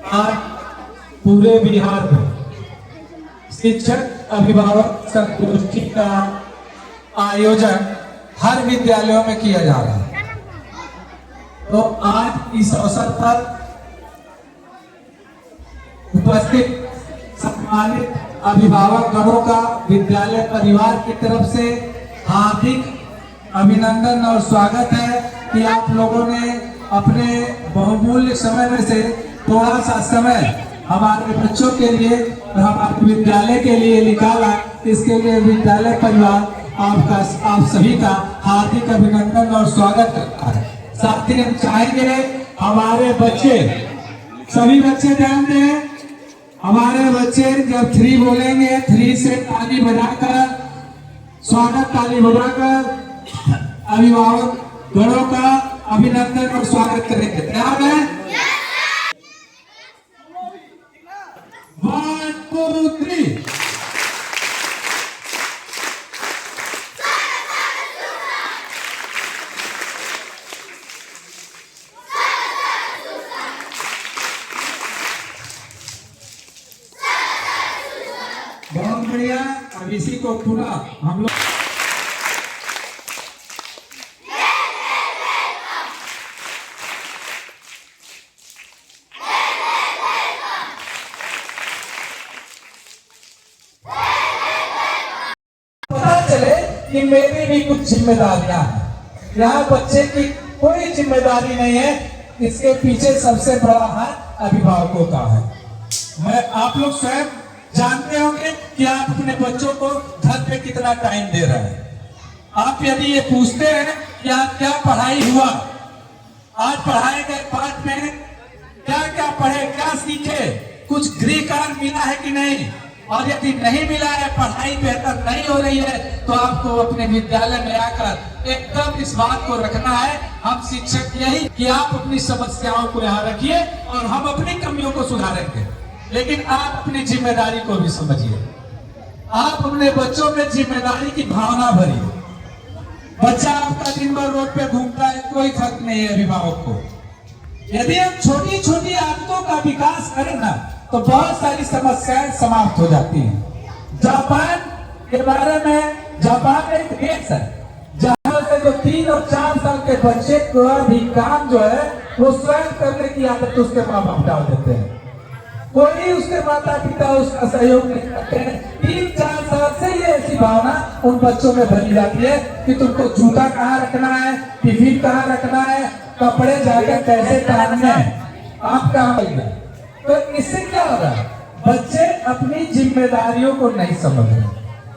आज पूरे बिहार में शिक्षक अभिभावक संगोष्ठी का आयोजन हर विद्यालयों में किया जा रहा है। तो आज इस अवसर पर उपस्थित सम्मानित अभिभावक गणों का विद्यालय परिवार की तरफ से हार्दिक अभिनंदन और स्वागत है कि आप लोगों ने अपने बहुमूल्य समय में से थोड़ा सा समय हमारे बच्चों के लिए और हमारे विद्यालय के लिए निकाला। इसके लिए विद्यालय परिवार आप सभी का हार्दिक अभिनंदन और स्वागत करता है। साथ ही हम चाहेंगे हमारे बच्चे, सभी बच्चे ध्यान दें, हमारे बच्चे जब 3 बोलेंगे 3 से ताली बजाकर स्वागत, ताली बजाकर अभिभावक गणों का अभिनंदन और स्वागत करेंगे। तैयार है? 1 2 3। बहुत बढ़िया। अब इसी को पूरा हम लोग पता चले कि मेरी भी कुछ जिम्मेदारियां हैं। यहाँ बच्चे की कोई जिम्मेदारी नहीं है, इसके पीछे सबसे बड़ा हाथ अभिभावकों का है। मैं आप लोग स्वयं जानते होंगे कि आप अपने बच्चों को घर पे कितना टाइम दे रहे हैं। आप यदि ये पूछते हैं कि आज क्या पढ़ाई हुआ, आज पढ़ाए गए पाठ में क्या क्या पढ़े, क्या सीखे, कुछ गृह कार्य मिला है कि नहीं, और यदि नहीं मिला है, पढ़ाई बेहतर नहीं हो रही है, तो आपको अपने विद्यालय में आकर एकदम इस बात को रखना है, हम शिक्षक यही कि आप अपनी समस्याओं को यहाँ रखिए और हम अपनी कमियों को सुधारेंगे। लेकिन आप अपनी जिम्मेदारी को भी समझिए। आप अपने बच्चों में जिम्मेदारी की भावना भरिए। बच्चा आपका दिन भर रोड पे घूमता है, कोई फर्क नहीं है अभिभावक को। यदि हम छोटी छोटी आदतों का विकास करें ना, तो बहुत सारी समस्याएं समाप्त हो जाती हैं। जापान के बारे में, जापान एक देश है जहां से जो 3 और 4 साल के बच्चे को भी काम जो है वो स्वयं करने की आदत उसके माँ बाप डाल देते हैं। कोई उसके माता पिता उसका सहयोग नहीं करते हैं। 3-4 साल से ये ऐसी भावना उन बच्चों में भरी जाती है कि तुमको जूता कहाँ रखना है, टिफिन कहाँ रखना है, कपड़े जाकर कैसे पहनने हैं, आप कहाँ है। तो इससे क्या हो रहा है, बच्चे अपनी जिम्मेदारियों को नहीं समझ रहे।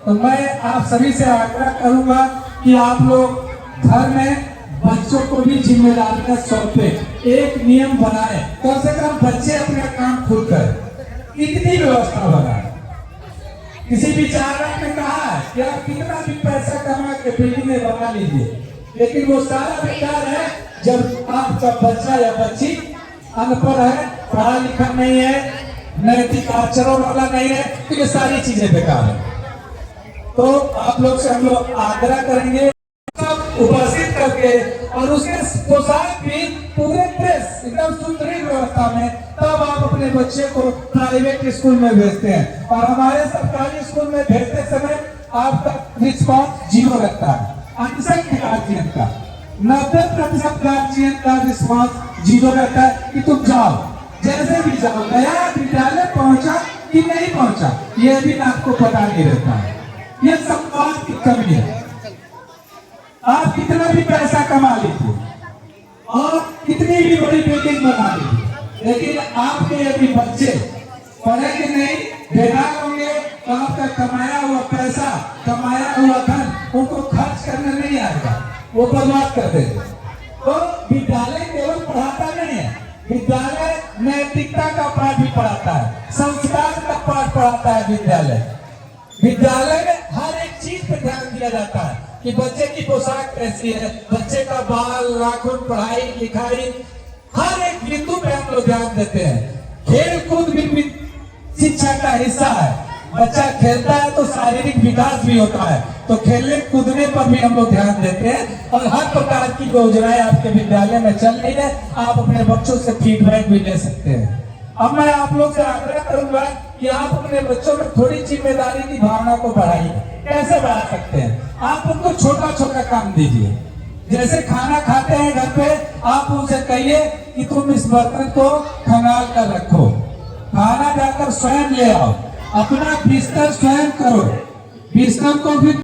तो मैं आप सभी से आग्रह करूंगा कि आप लोग घर में बच्चों को भी जिम्मेदारियां सौंपे, एक नियम बनाए, कम से कम बच्चे अपना काम खुद करें, इतनी व्यवस्था बनाए। किसी विचारक ने कहा है कि आप कितना भी पैसा कमा के बिल्डिंग बना लीजिए, लेकिन वो सारा बेकार है जब आपका बच्चा या बच्ची अनपढ़ है, पढ़ा लिखा नहीं है, नैतिक आचरण वाला नहीं है, तो ये सारी चीजें बेकार है। तो आप लोग से हम लोग आग्रह करेंगे उपस्थित करके, और उसके पोशाक भी पूरे ड्रेस एकदम सुथरी व्यवस्था में, तब आप अपने बच्चे को प्राइवेट स्कूल में भेजते हैं। और हमारे सरकारी स्कूल में भेजते समय आपका रिस्पॉन्स 0 रहता है। अनसंख्य गार्जियन का 90% गार्जियन का रिस्पॉन्स 0 रहता है कि तुम जाओ, जैसे भी जाओ, नया विद्यालय पहुंचा कि नहीं पहुंचा यह भी आपको पता नहीं रहता है। यह संवाद की कमी है। आप कितना भी पैसा कमा लीजिए और कितनी भी बड़ी बिल्डिंग बना लीजिए, लेकिन आपके यदि बच्चे पढ़ेंगे नहीं, बेकार होंगे, तो आपका कमाया हुआ पैसा, कमाया हुआ धन उनको खर्च करने नहीं आएगा, वो बर्बाद कर देंगे। तो विद्यालय केवल पढ़ाता नहीं है, विद्यालय नैतिकता का पाठ भी पढ़ाता है, संस्कार का पाठ पढ़ाता है। विद्यालय में हर एक चीज पे ध्यान दिया जाता है कि बच्चे की पोशाक कैसी है, बच्चे का बाल, नाखून, पढ़ाई लिखाई, हर एक बिंदु पे हम लोग ध्यान देते हैं। खेल कूद भी शिक्षा का हिस्सा है। बच्चा खेलता है तो शारीरिक विकास भी होता है, तो खेलने कूदने पर भी हम लोग ध्यान देते हैं। और हर प्रकार की योजनाएं आपके विद्यालय में चल रही है, आप अपने बच्चों से फीडबैक भी ले सकते हैं। अब मैं आप लोग से आग्रह करूंगा कि आप अपने बच्चों में थोड़ी जिम्मेदारी की भावना को बढ़ाइए। कैसे बढ़ा सकते हैं? आप उनको छोटा छोटा काम दीजिए। जैसे खाना खाते हैं घर पे, आप उनसे कहिए कि तुम इस बर्तन को खंगाल कर रखो, खाना जाकर स्वयं ले आओ, अपना बिस्तर स्वयं करो, बिस्तर को भी